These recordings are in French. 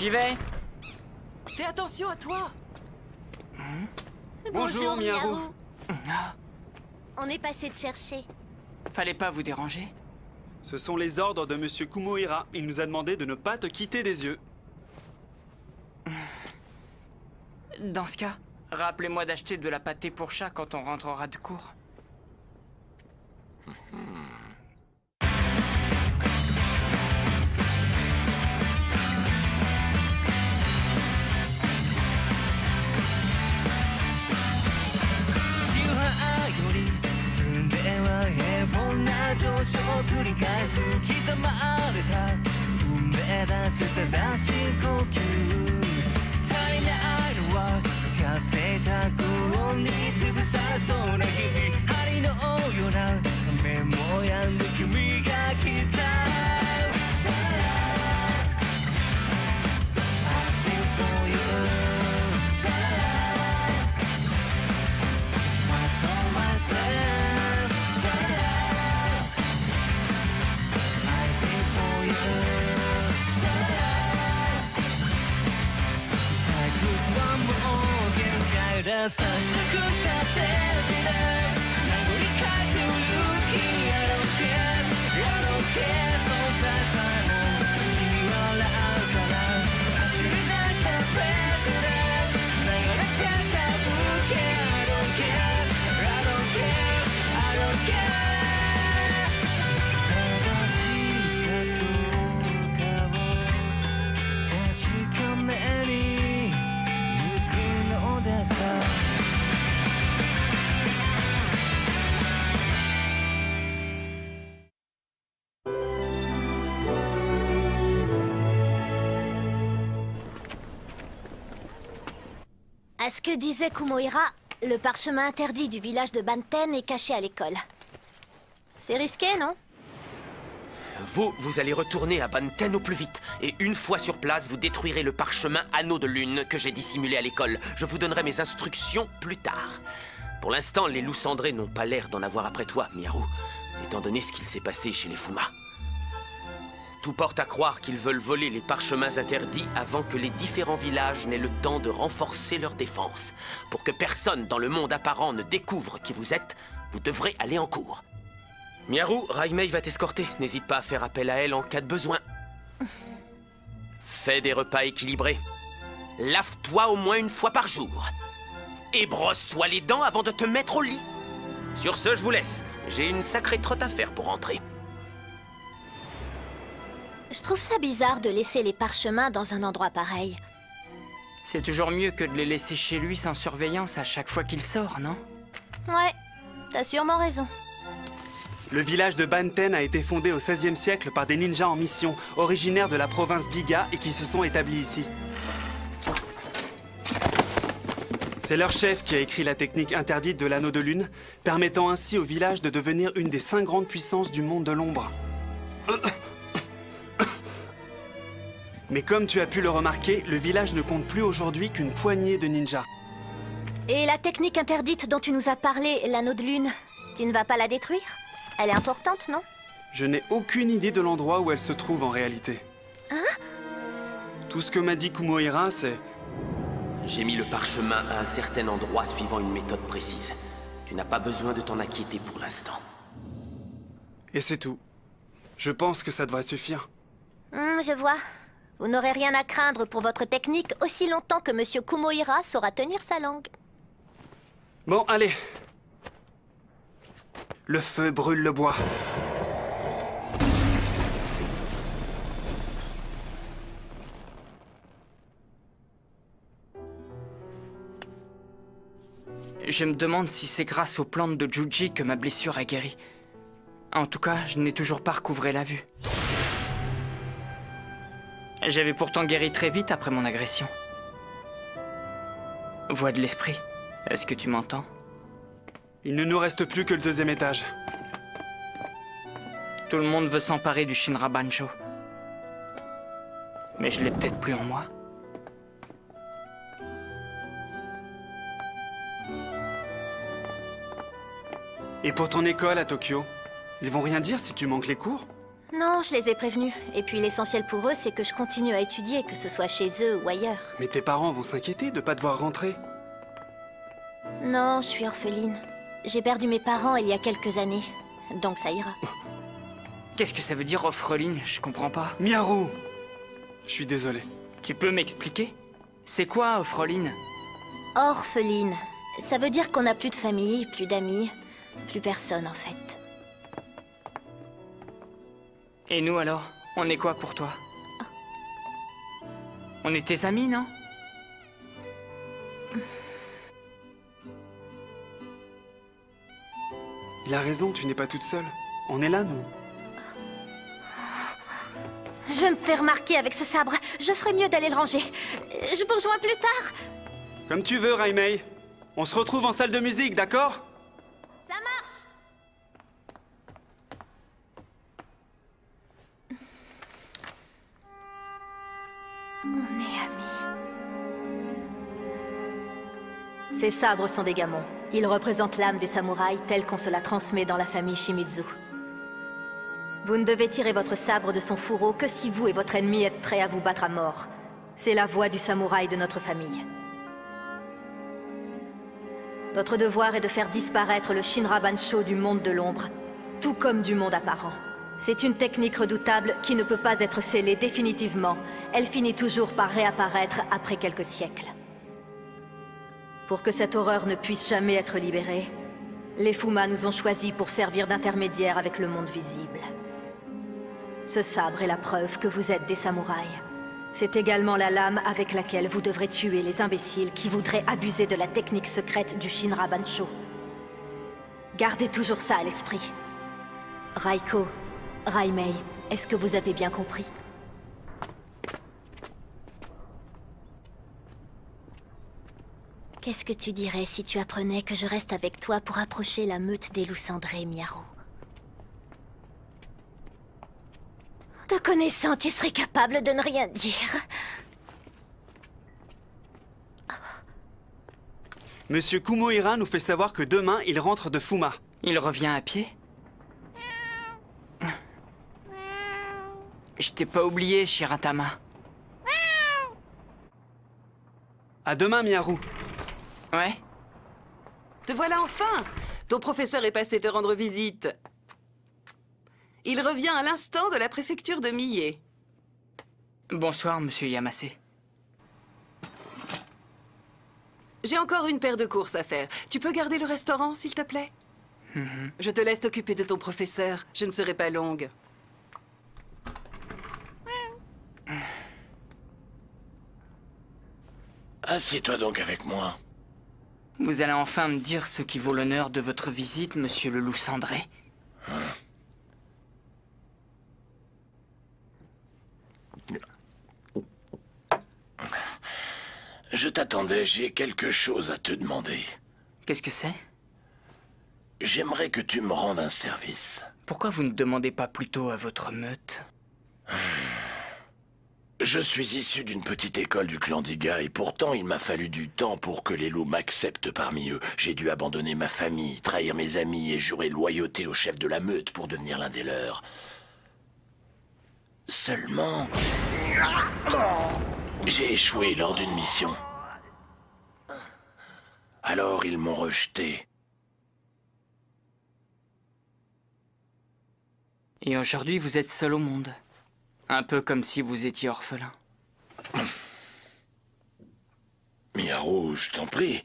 J'y vais. Fais attention à toi. Bonjour, Miharu. On est passé te chercher. Fallait pas vous déranger. Ce sont les ordres de Monsieur Kumohira. Il nous a demandé de ne pas te quitter des yeux. Dans ce cas, rappelez-moi d'acheter de la pâtée pour chat quand on rentrera de cours. À ce que disait Kumohira, le parchemin interdit du village de Banten est caché à l'école. C'est risqué, non? Vous allez retourner à Banten au plus vite. Et une fois sur place, vous détruirez le parchemin Anneau de Lune que j'ai dissimulé à l'école. Je vous donnerai mes instructions plus tard. Pour l'instant, les loups cendrés n'ont pas l'air d'en avoir après toi, Miharu, étant donné ce qu'il s'est passé chez les Fuma. Tout porte à croire qu'ils veulent voler les parchemins interdits avant que les différents villages n'aient le temps de renforcer leur défense. Pour que personne dans le monde apparent ne découvre qui vous êtes, vous devrez aller en cours. Miharu, Raimei va t'escorter. N'hésite pas à faire appel à elle en cas de besoin. Fais des repas équilibrés. Lave-toi au moins une fois par jour. Et brosse-toi les dents avant de te mettre au lit. Sur ce, je vous laisse. J'ai une sacrée trotte à faire pour rentrer. Je trouve ça bizarre de laisser les parchemins dans un endroit pareil. C'est toujours mieux que de les laisser chez lui sans surveillance à chaque fois qu'il sort, non? Ouais, t'as sûrement raison. Le village de Banten a été fondé au XVIe siècle par des ninjas en mission, originaires de la province d'Iga et qui se sont établis ici. C'est leur chef qui a écrit la technique interdite de l'anneau de lune, permettant ainsi au village de devenir une des 5 grandes puissances du monde de l'ombre. Mais comme tu as pu le remarquer, le village ne compte plus aujourd'hui qu'une poignée de ninjas. Et la technique interdite dont tu nous as parlé, l'anneau de lune, tu ne vas pas la détruire? Elle est importante, non? Je n'ai aucune idée de l'endroit où elle se trouve en réalité. Hein? Tout ce que m'a dit Kumohira, c'est... J'ai mis le parchemin à un certain endroit suivant une méthode précise. Tu n'as pas besoin de t'en inquiéter pour l'instant. Et c'est tout. Je pense que ça devrait suffire. Je vois. Vous n'aurez rien à craindre pour votre technique aussi longtemps que Monsieur Kumohira saura tenir sa langue. Bon, allez. Le feu brûle le bois. Je me demande si c'est grâce aux plantes de Juji que ma blessure a guéri. En tout cas, je n'ai toujours pas recouvré la vue. J'avais pourtant guéri très vite après mon agression. Voix de l'esprit, est-ce que tu m'entends? Il ne nous reste plus que le 2e étage. Tout le monde veut s'emparer du Shinra Bancho. Mais je l'ai peut-être plus en moi. Et pour ton école à Tokyo, ils vont rien dire si tu manques les cours? Non, je les ai prévenus. Et puis l'essentiel pour eux, c'est que je continue à étudier, que ce soit chez eux ou ailleurs. Mais tes parents vont s'inquiéter de pas devoir rentrer. Non, je suis orpheline. J'ai perdu mes parents il y a quelques années. Donc ça ira. Qu'est-ce que ça veut dire, orpheline? Je comprends pas. Miharu! Je suis désolé. Tu peux m'expliquer? C'est quoi, orpheline? Orpheline. Ça veut dire qu'on n'a plus de famille, plus d'amis, plus personne en fait. Et nous alors? On est quoi pour toi? On est tes amis, non? Il a raison, tu n'es pas toute seule. On est là, nous. Je me fais remarquer avec ce sabre. Je ferais mieux d'aller le ranger. Je vous rejoins plus tard. Comme tu veux, Raimei. On se retrouve en salle de musique, d'accord? Ça marche. On est amis. Ces sabres sont des gamons. Ils représentent l'âme des samouraïs telle qu'on se la transmet dans la famille Shimizu. Vous ne devez tirer votre sabre de son fourreau que si vous et votre ennemi êtes prêts à vous battre à mort. C'est la voix du samouraï de notre famille. Notre devoir est de faire disparaître le Shinra Bansho du monde de l'ombre, tout comme du monde apparent. C'est une technique redoutable qui ne peut pas être scellée définitivement. Elle finit toujours par réapparaître après quelques siècles. Pour que cette horreur ne puisse jamais être libérée, les Fuma nous ont choisis pour servir d'intermédiaire avec le monde visible. Ce sabre est la preuve que vous êtes des samouraïs. C'est également la lame avec laquelle vous devrez tuer les imbéciles qui voudraient abuser de la technique secrète du Shinra Bansho. Gardez toujours ça à l'esprit. Raiko, Raimei, est-ce que vous avez bien compris? Qu'est-ce que tu dirais si tu apprenais que je reste avec toi pour approcher la meute des loups cendrés, Miharu? Te connaissant, tu serais capable de ne rien dire. Monsieur Kumohira nous fait savoir que demain, il rentre de Fuma. Il revient à pied? Je t'ai pas oublié, Shiratama. À demain, Miharu. Ouais? Te voilà enfin! Ton professeur est passé te rendre visite. Il revient à l'instant de la préfecture de Mie. Bonsoir, monsieur Yamase. J'ai encore une paire de courses à faire. Tu peux garder le restaurant, s'il te plaît? Je te laisse t'occuper de ton professeur. Je ne serai pas longue. Assieds-toi donc avec moi. Vous allez enfin me dire ce qui vaut l'honneur de votre visite, monsieur le loup cendré? Je t'attendais, j'ai quelque chose à te demander. Qu'est-ce que c'est? J'aimerais que tu me rendes un service. Pourquoi vous ne demandez pas plutôt à votre meute? Je suis issu d'une petite école du clan d'Iga et pourtant il m'a fallu du temps pour que les loups m'acceptent parmi eux. J'ai dû abandonner ma famille, trahir mes amis et jurer loyauté au chef de la meute pour devenir l'un des leurs. Seulement... j'ai échoué lors d'une mission. Alors ils m'ont rejeté. Et aujourd'hui, vous êtes seul au monde. Un peu comme si vous étiez orphelin. Miharu, je t'en prie,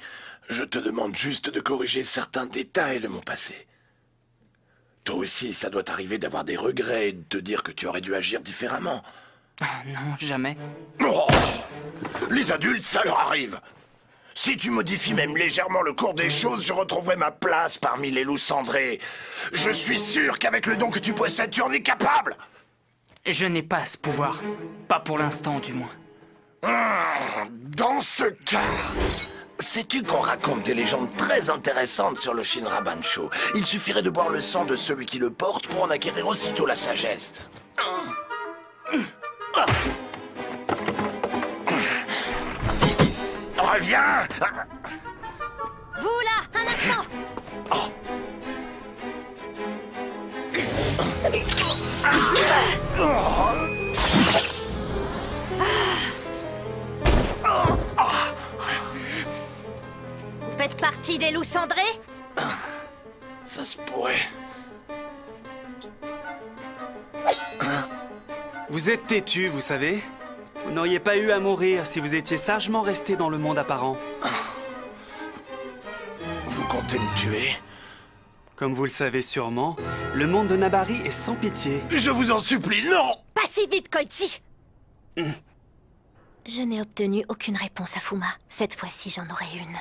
je te demande juste de corriger certains détails de mon passé. Toi aussi, ça doit t'arriver d'avoir des regrets et de te dire que tu aurais dû agir différemment. Ah non, jamais. Oh, les adultes, ça leur arrive. Si tu modifies même légèrement le cours des choses, je retrouverai ma place parmi les loups cendrés. Je suis sûr qu'avec le don que tu possèdes, tu en es capable. Je n'ai pas ce pouvoir. Pas pour l'instant, du moins. Dans ce cas, sais-tu qu'on raconte des légendes très intéressantes sur le Shinra Bansho? Il suffirait de boire le sang de celui qui le porte pour en acquérir aussitôt la sagesse. Reviens! Vous là, un instant! Oh. les loups cendrés? Ça se pourrait. Vous êtes têtu, vous savez. Vous n'auriez pas eu à mourir si vous étiez sagement resté dans le monde apparent. Vous comptez me tuer? Comme vous le savez sûrement, le monde de Nabari est sans pitié. Je vous en supplie, non! Pas si vite, Koichi! Je n'ai obtenu aucune réponse à Fuma. Cette fois-ci, j'en aurai une.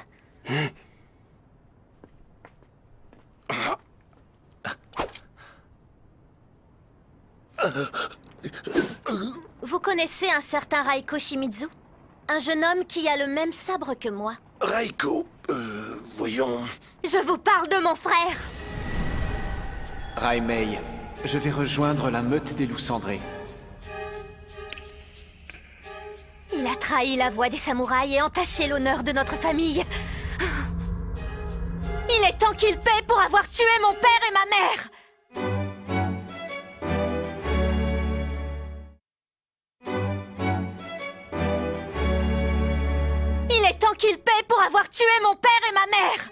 Vous connaissez un certain Raiko Shimizu? Un jeune homme qui a le même sabre que moi. Raiko, voyons... Je vous parle de mon frère! Raimei, je vais rejoindre la meute des loups cendrés. Il a trahi la voix des samouraïs et entaché l'honneur de notre famille. Il est temps qu'il paie pour avoir tué mon père et ma mère! Il est temps qu'il paie pour avoir tué mon père et ma mère!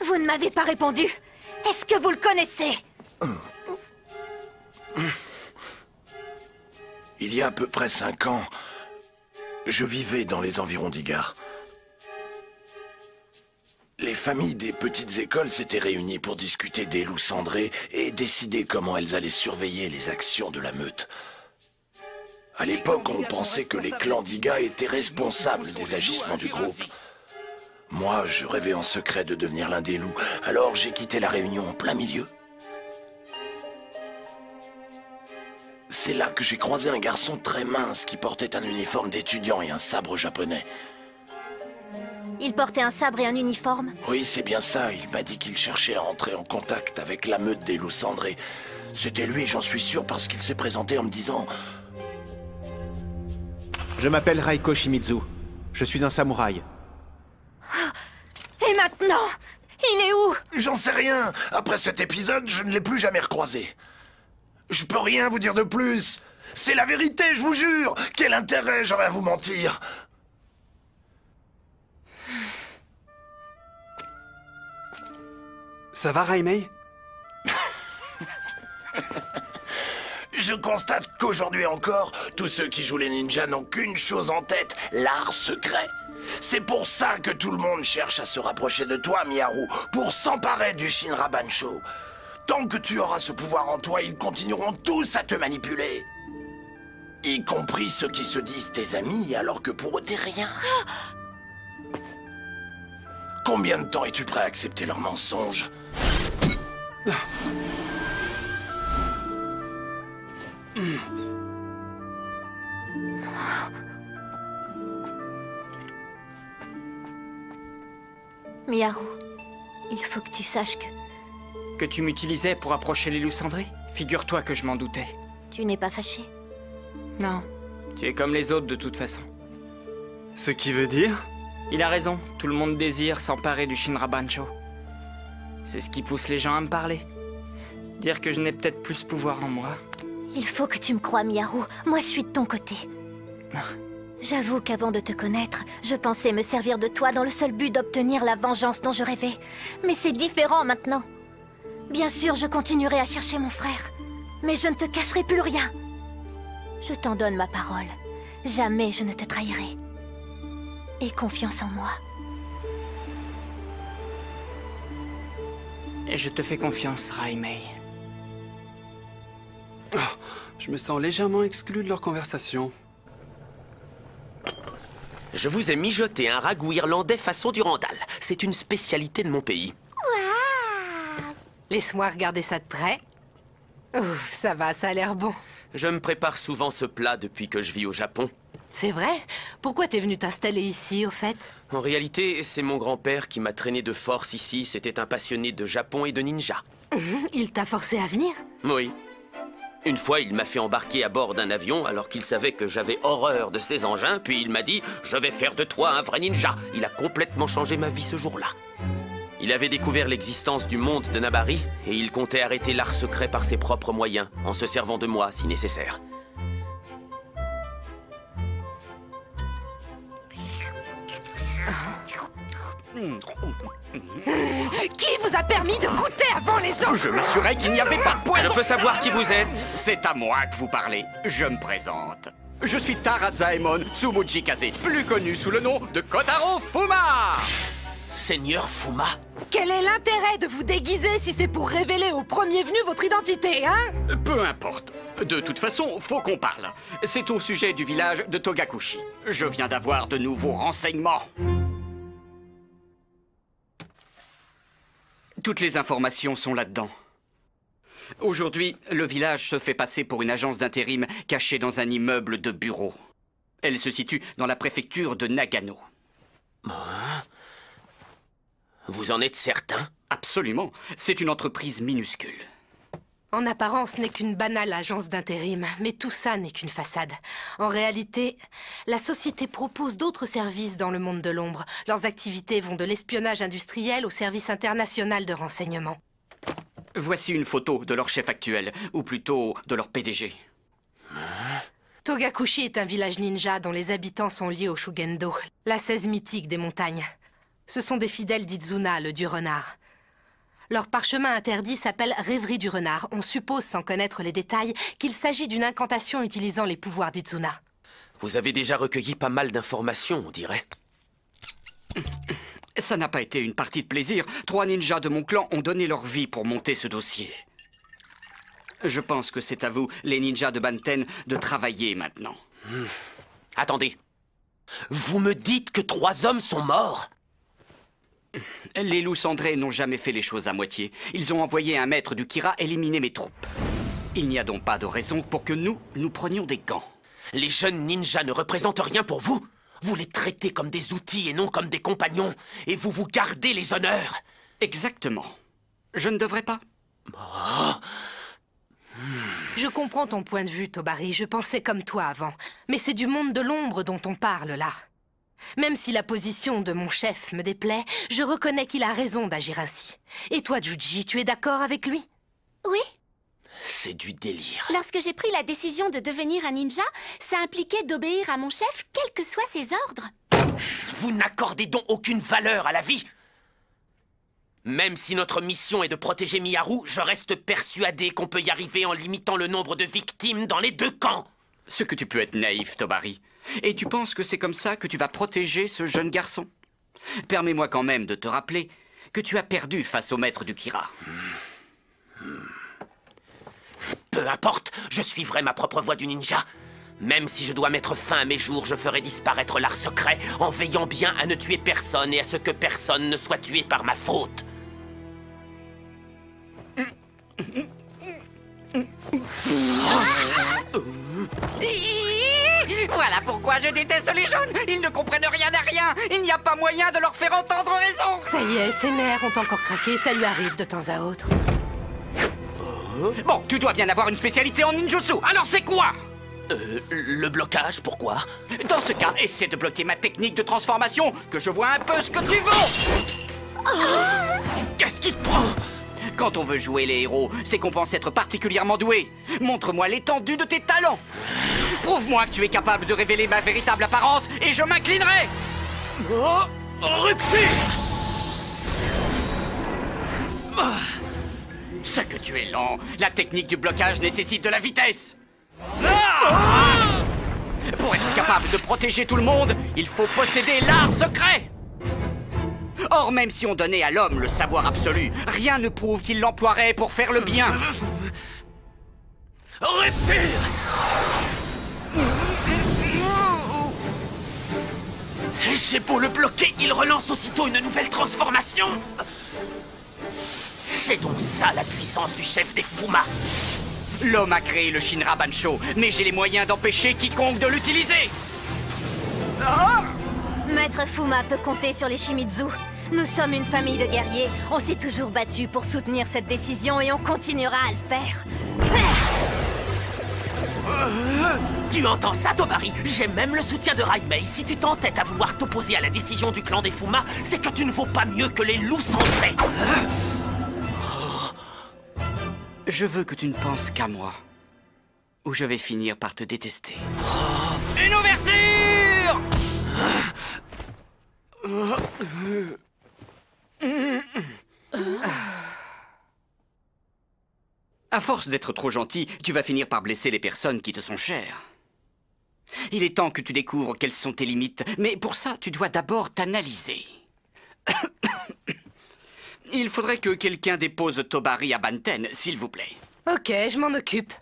Vous ne m'avez pas répondu. Est-ce que vous le connaissez? Il y a à peu près 5 ans, je vivais dans les environs d'Igar. Les familles des petites écoles s'étaient réunies pour discuter des loups cendrés et décider comment elles allaient surveiller les actions de la meute. À l'époque, on pensait que les clans d'Iga étaient responsables des agissements du groupe. Moi, je rêvais en secret de devenir l'un des loups, alors j'ai quitté la réunion en plein milieu. C'est là que j'ai croisé un garçon très mince qui portait un uniforme d'étudiant et un sabre japonais. Il portait un sabre et un uniforme? Oui, c'est bien ça. Il m'a dit qu'il cherchait à entrer en contact avec la meute des loups cendrés. C'était lui, j'en suis sûr, parce qu'il s'est présenté en me disant... Je m'appelle Raiko Shimizu. Je suis un samouraï. Et maintenant? Il est où? J'en sais rien. Après cet épisode, je ne l'ai plus jamais recroisé. Je peux rien vous dire de plus. C'est la vérité, je vous jure. Quel intérêt j'aurais à vous mentir? Ça va, Raimei? Je constate qu'aujourd'hui encore, tous ceux qui jouent les ninjas n'ont qu'une chose en tête, l'art secret. C'est pour ça que tout le monde cherche à se rapprocher de toi, Miharu, pour s'emparer du Shinra Bansho. Tant que tu auras ce pouvoir en toi, ils continueront tous à te manipuler. Y compris ceux qui se disent tes amis, alors que pour eux t'es rien. Combien de temps es-tu prêt à accepter leurs mensonges? Miharu, il faut que tu saches que... Que tu m'utilisais pour approcher les loups cendrés? Figure-toi que je m'en doutais. Tu n'es pas fâché? Non, tu es comme les autres de toute façon. Ce qui veut dire? Il a raison, tout le monde désire s'emparer du Shinra Bansho. C'est ce qui pousse les gens à me parler. Dire que je n'ai peut-être plus ce pouvoir en moi. Il faut que tu me crois, Miharu. Moi, je suis de ton côté. J'avoue qu'avant de te connaître, je pensais me servir de toi dans le seul but d'obtenir la vengeance dont je rêvais. Mais c'est différent maintenant. Bien sûr, je continuerai à chercher mon frère. Mais je ne te cacherai plus rien. Je t'en donne ma parole. Jamais je ne te trahirai. Aie confiance en moi. Je te fais confiance, Raimei. Je me sens légèrement exclu de leur conversation. Je vous ai mijoté un ragoût irlandais façon Durandal. C'est une spécialité de mon pays. Laisse-moi regarder ça de près. Ouf, ça va, ça a l'air bon. Je me prépare souvent ce plat depuis que je vis au Japon. C'est vrai? Pourquoi t'es venu t'installer ici, au fait? En réalité, c'est mon grand-père qui m'a traîné de force ici. C'était un passionné de Japon et de ninja. Il t'a forcé à venir? Oui. Une fois, il m'a fait embarquer à bord d'un avion alors qu'il savait que j'avais horreur de ces engins, puis il m'a dit « Je vais faire de toi un vrai ninja ». Il a complètement changé ma vie ce jour-là. Il avait découvert l'existence du monde de Nabari et il comptait arrêter l'art secret par ses propres moyens, en se servant de moi si nécessaire. Qui vous a permis de goûter avant les autres? Je m'assurais qu'il n'y avait pas de poison. Je peux savoir qui vous êtes? C'est à moi que vous parlez. Je me présente. Je suis Tarazaemon Tsumujikaze, plus connu sous le nom de Kotaro Fuma. Seigneur Fuma? Quel est l'intérêt de vous déguiser si c'est pour révéler au premier venu votre identité, hein? Peu importe. De toute façon, faut qu'on parle. C'est au sujet du village de Togakushi. Je viens d'avoir de nouveaux renseignements. Toutes les informations sont là-dedans. Aujourd'hui, le village se fait passer pour une agence d'intérim cachée dans un immeuble de bureaux. Elle se situe dans la préfecture de Nagano. Vous en êtes certain? Absolument. C'est une entreprise minuscule. En apparence, ce n'est qu'une banale agence d'intérim, mais tout ça n'est qu'une façade. En réalité, la société propose d'autres services dans le monde de l'ombre. Leurs activités vont de l'espionnage industriel au service international de renseignement. Voici une photo de leur chef actuel, ou plutôt de leur PDG. Togakushi est un village ninja dont les habitants sont liés au Shugendo, la 16 mythique des montagnes. Ce sont des fidèles d'Izuna, le dieu renard. Leur parchemin interdit s'appelle Rêverie du renard. On suppose, sans connaître les détails, qu'il s'agit d'une incantation utilisant les pouvoirs d'Izuna. Vous avez déjà recueilli pas mal d'informations, on dirait. Ça n'a pas été une partie de plaisir. 3 ninjas de mon clan ont donné leur vie pour monter ce dossier. Je pense que c'est à vous, les ninjas de Banten, de travailler maintenant. Attendez. Vous me dites que 3 hommes sont morts? Les loups cendrés n'ont jamais fait les choses à moitié. Ils ont envoyé un maître du Kira éliminer mes troupes. Il n'y a donc pas de raison pour que nous prenions des gants. Les jeunes ninjas ne représentent rien pour vous? Vous les traitez comme des outils et non comme des compagnons. Et vous vous gardez les honneurs. Exactement. Je ne devrais pas. Je comprends ton point de vue, Tobari. Je pensais comme toi avant. Mais c'est du monde de l'ombre dont on parle, là. Même si la position de mon chef me déplaît, je reconnais qu'il a raison d'agir ainsi. Et toi, Juji, tu es d'accord avec lui? Oui. C'est du délire. Lorsque j'ai pris la décision de devenir un ninja, ça impliquait d'obéir à mon chef, quels que soient ses ordres. Vous n'accordez donc aucune valeur à la vie. Même si notre mission est de protéger Miharu, je reste persuadé qu'on peut y arriver en limitant le nombre de victimes dans les 2 camps. Ce que tu peux être naïf, Tobari. Et tu penses que c'est comme ça que tu vas protéger ce jeune garçon? Permets-moi quand même de te rappeler que tu as perdu face au maître du Kira. Peu importe, je suivrai ma propre voie du ninja. Même si je dois mettre fin à mes jours, je ferai disparaître l'art secret en veillant bien à ne tuer personne et à ce que personne ne soit tué par ma faute. Voilà pourquoi je déteste les jeunes. Ils ne comprennent rien à rien. Il n'y a pas moyen de leur faire entendre raison. Ça y est, ses nerfs ont encore craqué, ça lui arrive de temps à autre. Bon, tu dois bien avoir une spécialité en ninjutsu. Alors c'est quoi? Le blocage, pourquoi? Dans ce cas, essaie de bloquer ma technique de transformation, que je vois un peu ce que tu vaux. Qu'est-ce qui te prend? Quand on veut jouer les héros, c'est qu'on pense être particulièrement doué. Montre-moi l'étendue de tes talents. Prouve-moi que tu es capable de révéler ma véritable apparence et je m'inclinerai. Rupture! Ce que tu es lent. La technique du blocage nécessite de la vitesse. Pour être capable de protéger tout le monde, il faut posséder l'art secret. Or, même si on donnait à l'homme le savoir absolu, rien ne prouve qu'il l'emploierait pour faire le bien. Rupture! J'ai beau le bloquer, il relance aussitôt une nouvelle transformation. C'est donc ça la puissance du chef des Fuma. L'homme a créé le Shinra Bancho, mais j'ai les moyens d'empêcher quiconque de l'utiliser. Maître Fuma peut compter sur les Shimizu. Nous sommes une famille de guerriers. On s'est toujours battu pour soutenir cette décision et on continuera à le faire. Tu entends ça, Tobari? J'ai même le soutien de Raimei. Si tu t'entêtes à vouloir t'opposer à la décision du clan des Fuma, c'est que tu ne vaux pas mieux que les loups cendrés. Je veux que tu ne penses qu'à moi, ou je vais finir par te détester. Une ouverture! À force d'être trop gentil, tu vas finir par blesser les personnes qui te sont chères. Il est temps que tu découvres quelles sont tes limites, mais pour ça, tu dois d'abord t'analyser. Il faudrait que quelqu'un dépose Tobari à Banten, s'il vous plaît. Ok, je m'en occupe.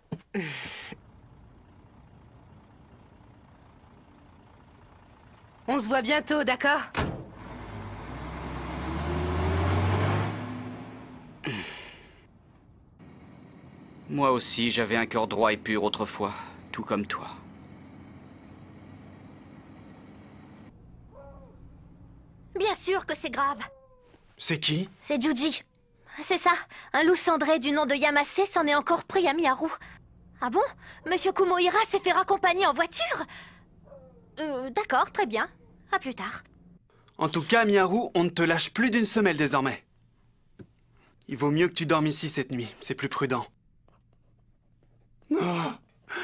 On se voit bientôt, d'accord? Moi aussi, j'avais un cœur droit et pur autrefois, tout comme toi. Bien sûr que c'est grave. C'est qui? C'est Juji. C'est ça. Un loup cendré du nom de Yamase s'en est encore pris à Miharu. Ah bon? Monsieur Kumohira s'est fait raccompagner en voiture? D'accord, très bien. À plus tard. En tout cas, Miharu, on ne te lâche plus d'une semelle désormais. Il vaut mieux que tu dormes ici cette nuit, c'est plus prudent. Oh,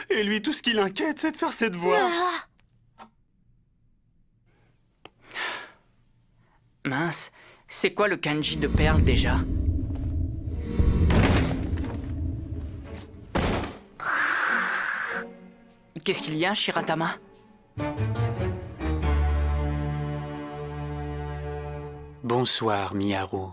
et lui, tout ce qui l'inquiète, c'est de faire cette voix. Mince, c'est quoi le kanji de perle déjà? Qu'est-ce qu'il y a, Shiratama? Bonsoir, Miharu.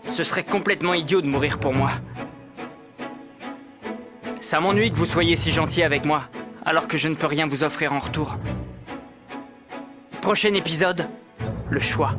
Ce serait complètement idiot de mourir pour moi. Ça m'ennuie que vous soyez si gentil avec moi, alors que je ne peux rien vous offrir en retour. Prochain épisode, le choix.